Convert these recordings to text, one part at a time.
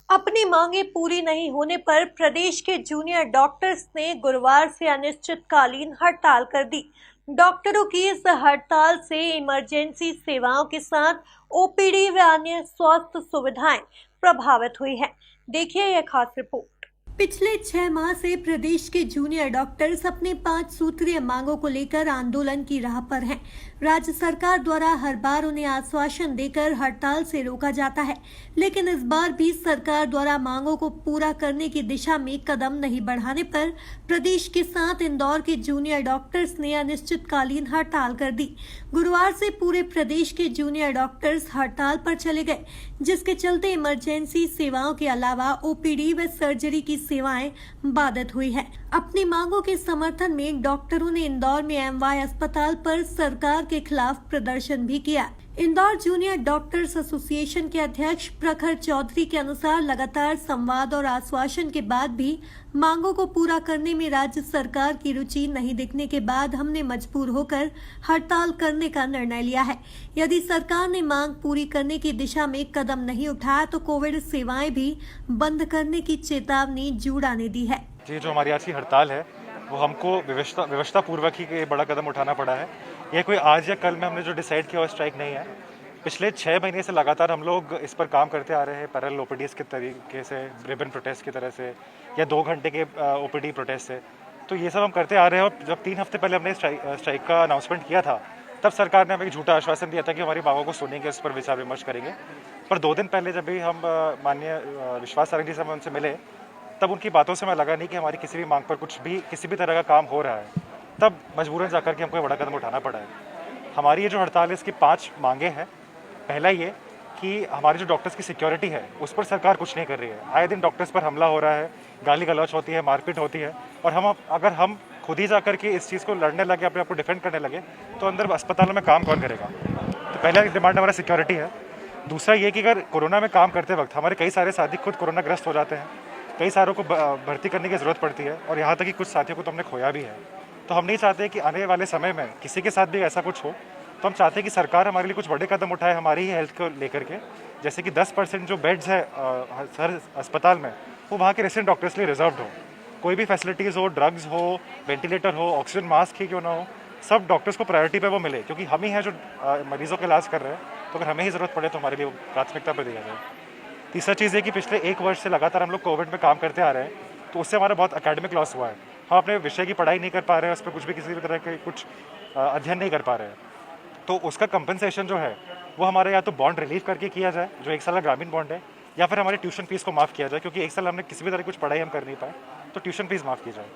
अपनी मांगे पूरी नहीं होने पर प्रदेश के जूनियर डॉक्टर्स ने गुरुवार से अनिश्चितकालीन हड़ताल कर दी। डॉक्टरों की इस हड़ताल से इमरजेंसी सेवाओं के साथ ओपीडी व अन्य स्वास्थ्य सुविधाएं प्रभावित हुई हैं। देखिए यह खास रिपोर्ट। पिछले 6 माह से प्रदेश के जूनियर डॉक्टर्स अपने 5 सूत्रीय मांगों को लेकर आंदोलन की राह पर हैं। राज्य सरकार द्वारा हर बार उन्हें आश्वासन देकर हड़ताल से रोका जाता है, लेकिन इस बार भी सरकार द्वारा मांगों को पूरा करने की दिशा में कदम नहीं बढ़ाने पर प्रदेश के साथ इंदौर के जूनियर डॉक्टर्स ने अनिश्चितकालीन हड़ताल कर दी। गुरुवार से पूरे प्रदेश के जूनियर डॉक्टर्स हड़ताल पर चले गए, जिसके चलते इमरजेंसी सेवाओं के अलावा ओपीडी व सर्जरी की सेवाएं बाधित हुई है। अपनी मांगों के समर्थन में डॉक्टरों ने इंदौर में एमवाय अस्पताल पर सरकार के खिलाफ प्रदर्शन भी किया। इंदौर जूनियर डॉक्टर्स एसोसिएशन के अध्यक्ष प्रखर चौधरी के अनुसार लगातार संवाद और आश्वासन के बाद भी मांगों को पूरा करने में राज्य सरकार की रुचि नहीं दिखने के बाद हमने मजबूर होकर हड़ताल करने का निर्णय लिया है। यदि सरकार ने मांग पूरी करने की दिशा में कदम नहीं उठाया तो कोविड सेवाएं भी बंद करने की चेतावनी जूड़ा ने दी है। जी, जो हमारी आज की हड़ताल है वो हमको व्यवस्था पूर्वक ही बड़ा कदम उठाना पड़ा है। ये कोई आज या कल में हमने जो डिसाइड किया वो स्ट्राइक नहीं है। पिछले 6 महीने से लगातार हम लोग इस पर काम करते आ रहे हैं, पैरेलल ओपीडीज के तरीके से, रिबन प्रोटेस्ट की तरह से या 2 घंटे के ओपीडी प्रोटेस्ट से। तो ये सब हम करते आ रहे हैं और जब 3 हफ्ते पहले हमने स्ट्राइक का अनाउंसमेंट किया था तब सरकार ने हमें एक झूठा आश्वासन दिया था कि हमारी मांगों को सुनेंगे, उस पर विचार विमर्श करेंगे। पर 2 दिन पहले जब भी हम माननीय विश्वास सारंगी साहब उनसे मिले तब उनकी बातों से हमें लगा नहीं कि हमारी किसी भी मांग पर किसी भी तरह का काम हो रहा है। तब मजबूरन जाकर के हमको ये बड़ा कदम उठाना पड़ा है। हमारी ये जो हड़ताल है इसकी 5 मांगे हैं। पहला ये कि हमारे जो डॉक्टर्स की सिक्योरिटी है उस पर सरकार कुछ नहीं कर रही है। आए दिन डॉक्टर्स पर हमला हो रहा है, गाली गलौच होती है, मारपीट होती है और अगर हम खुद ही जाकर के इस चीज़ को लड़ने लगे, अपने आप को डिफेंड करने लगे तो अंदर अस्पतालों में काम कौन करेगा। तो पहला डिमांड हमारा सिक्योरिटी है। दूसरा ये कि अगर कोरोना में काम करते वक्त हमारे कई सारे साथी खुद कोरोना ग्रस्त हो जाते हैं, कई सारों को भर्ती करने की ज़रूरत पड़ती है और यहाँ तक कि कुछ साथियों को तो हमने खोया भी है। तो हम नहीं चाहते कि आने वाले समय में किसी के साथ भी ऐसा कुछ हो। तो हम चाहते हैं कि सरकार हमारे लिए कुछ बड़े कदम उठाए हमारी ही हेल्थ को लेकर के, जैसे कि 10% जो बेड्स है हर अस्पताल में वो वहाँ के रेसिडेंट डॉक्टर्स लिए रिजर्व्ड हो। कोई भी फैसिलिटीज़ हो, ड्रग्स हो, वेंटिलेटर हो, ऑक्सीजन मास्क ही क्यों ना हो, सब डॉक्टर्स को प्रायोरिटी पे वो मिले, क्योंकि हम ही हैं जो मरीजों का इलाज कर रहे हैं। तो अगर हमें ही ज़रूरत पड़े तो हमारे लिए प्राथमिकता पर दिया जाए। तीसरा चीज़ है कि पिछले 1 वर्ष से लगातार हम लोग कोविड में काम करते आ रहे हैं, तो उससे हमारा बहुत एकेडमिक लॉस हुआ है। हम अपने विषय की पढ़ाई नहीं कर पा रहे हैं, उस पर कुछ भी किसी भी तरह के कुछ अध्ययन नहीं कर पा रहे हैं। तो उसका कंपनसेशन जो है वो हमारे या तो बॉन्ड रिलीव करके किया जाए, जो 1 साल का ग्रामीण बॉन्ड है, या फिर हमारी ट्यूशन फीस को माफ़ किया जाए, क्योंकि 1 साल हमने किसी भी तरह की कुछ पढ़ाई हम कर नहीं पाए, तो ट्यूशन फीस माफ़ की जाए।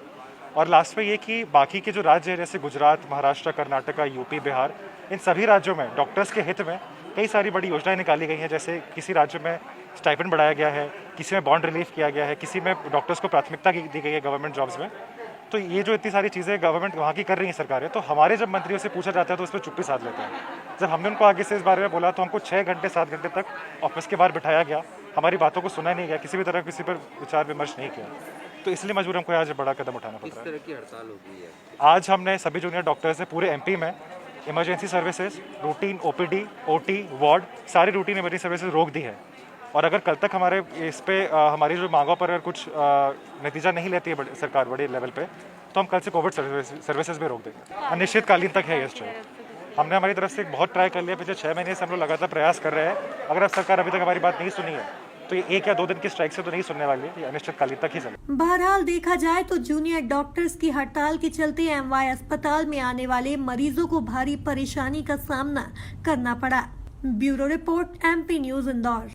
और लास्ट में ये कि बाकी के जो राज्य हैं जैसे गुजरात, महाराष्ट्र, कर्नाटका, यूपी, बिहार, इन सभी राज्यों में डॉक्टर्स के हित में कई सारी बड़ी योजनाएं निकाली गई हैं। जैसे किसी राज्य में स्टाइपेंड बढ़ाया गया है, किसी में बॉन्ड रिलीफ किया गया है, किसी में डॉक्टर्स को प्राथमिकता दी गई है गवर्नमेंट जॉब्स में। तो ये जो इतनी सारी चीज़ें गवर्नमेंट वहाँ की कर रही है सरकारें, तो हमारे जब मंत्रियों से पूछा जाता है तो उस पर चुप्पी साध लेते हैं। जब हमने उनको आगे से इस बारे में बोला तो हमको 6 घंटे 7 घंटे तक ऑफिस के बाहर बिठाया गया, हमारी बातों को सुना नहीं गया, किसी भी तरह किसी पर विचार विमर्श नहीं किया। तो इसलिए मजबूर हमको आज बड़ा कदम उठाना पड़ रहा है। किस तरह की हड़ताल होगी है? आज हमने सभी जूनियर डॉक्टर्स से पूरे एमपी में emergency services, routine OPD, OT, ward, सारी रूटीन इमरजेंसी सर्विसेज रोक दी है। और अगर कल तक हमारे इस पे हमारी जो मांगों पर अगर कुछ नतीजा नहीं लेती है सरकार बड़े लेवल पे, तो हम कल से कोविड सर्विसेज भी रोक देंगे। अनिश्चितकालीन तक है ये स्ट्राइक। हमने हमारी तरफ से बहुत ट्राई कर लिया, पिछले 6 महीने से हम लोग लगातार प्रयास कर रहे हैं। अगर अब सरकार अभी तक हमारी बात नहीं सुनी है तो ये 1 या 2 दिन की स्ट्राइक से तो नहीं सुनने वाली है, ये अनिश्चितकालीन तक ही चले। बहरहाल देखा जाए तो जूनियर डॉक्टर्स की हड़ताल के चलते एमवाय अस्पताल में आने वाले मरीजों को भारी परेशानी का सामना करना पड़ा। Bureau report, MP news Indore.